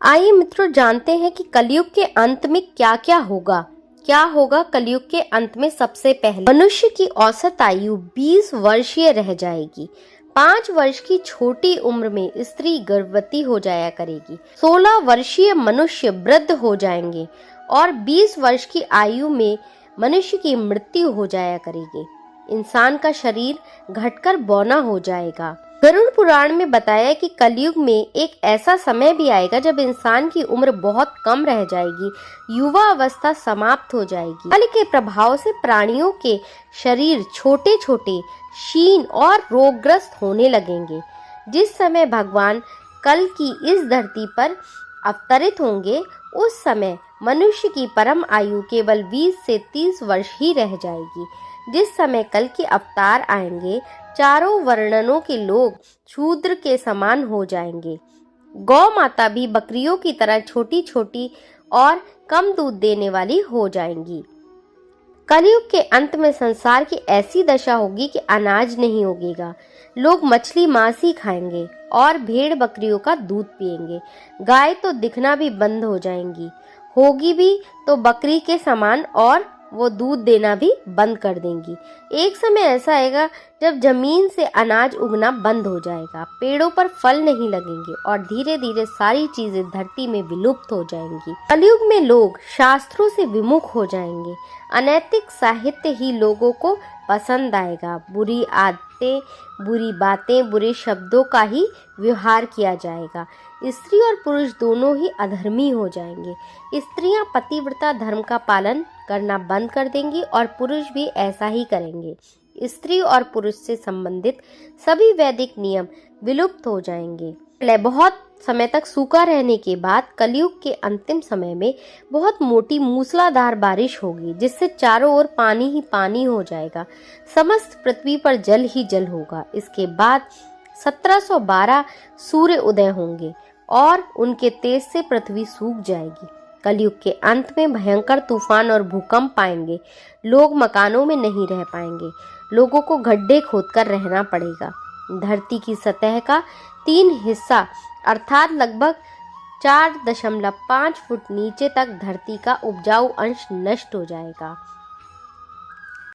आइए मित्रों, जानते हैं कि कलयुग के अंत में क्या क्या होगा। कलयुग के अंत में सबसे पहले मनुष्य की औसत आयु 20 वर्षीय रह जाएगी। 5 वर्ष की छोटी उम्र में स्त्री गर्भवती हो जाया करेगी। 16 वर्षीय मनुष्य वृद्ध हो जाएंगे और 20 वर्ष की आयु में मनुष्य की मृत्यु हो जाया करेगी। इंसान का शरीर घटकर बौना हो जाएगा। गरुड़ पुराण में बताया कि कलयुग में एक ऐसा समय भी आएगा जब इंसान की उम्र बहुत कम रह जाएगी, युवा अवस्था समाप्त हो जाएगी। बल के प्रभाव से प्राणियों के शरीर छोटे छोटे, क्षीण और रोगग्रस्त होने लगेंगे। जिस समय भगवान कल की इस धरती पर अवतरित होंगे, उस समय मनुष्य की परम आयु केवल 20 से 30 वर्ष ही रह जाएगी। जिस समय कल के अवतार आएंगे, चारों वर्णनों के लोग शूद्र के समान हो जाएंगे। गौ माता भी बकरियों की तरह छोटी छोटी और कम दूध देने वाली हो जाएंगी। कलयुग के अंत में संसार की ऐसी दशा होगी कि अनाज नहीं उगेगा। लोग मछली मांस ही खाएंगे और भेड़ बकरियों का दूध पिएंगे। गाय तो दिखना भी बंद हो जाएंगी, होगी भी तो बकरी के समान, और वो दूध देना भी बंद कर देंगी। एक समय ऐसा आएगा जब जमीन से अनाज उगना बंद हो जाएगा, पेड़ों पर फल नहीं लगेंगे और धीरे धीरे सारी चीजें धरती में विलुप्त हो जाएंगी। कलयुग में लोग शास्त्रों से विमुख हो जाएंगे। अनैतिक साहित्य ही लोगों को पसंद आएगा। बुरी आदतें, बुरी बातें, बुरे शब्दों का ही व्यवहार किया जाएगा। स्त्री और पुरुष दोनों ही अधर्मी हो जाएंगे। स्त्रियां पतिव्रता धर्म का पालन करना बंद कर देंगी और पुरुष भी ऐसा ही करेंगे। स्त्री और पुरुष से संबंधित सभी वैदिक नियम विलुप्त हो जाएंगे। बहुत समय तक सूखा रहने के बाद कलयुग के अंतिम समय में बहुत मोटी मूसलाधार बारिश होगी, जिससे चारों ओर पानी ही पानी हो जाएगा। समस्त पृथ्वी पर जल ही जल होगा। इसके बाद 1712 सूर्य उदय होंगे और उनके तेज से पृथ्वी सूख जाएगी। कलयुग के अंत में भयंकर तूफान और भूकंप आएंगे। लोग मकानों में नहीं रह पाएंगे। लोगों को गड्ढे खोदकर रहना पड़ेगा। धरती की सतह का 3 हिस्सा अर्थात लगभग 4.5 फुट नीचे तक धरती का उपजाऊ अंश नष्ट हो जाएगा।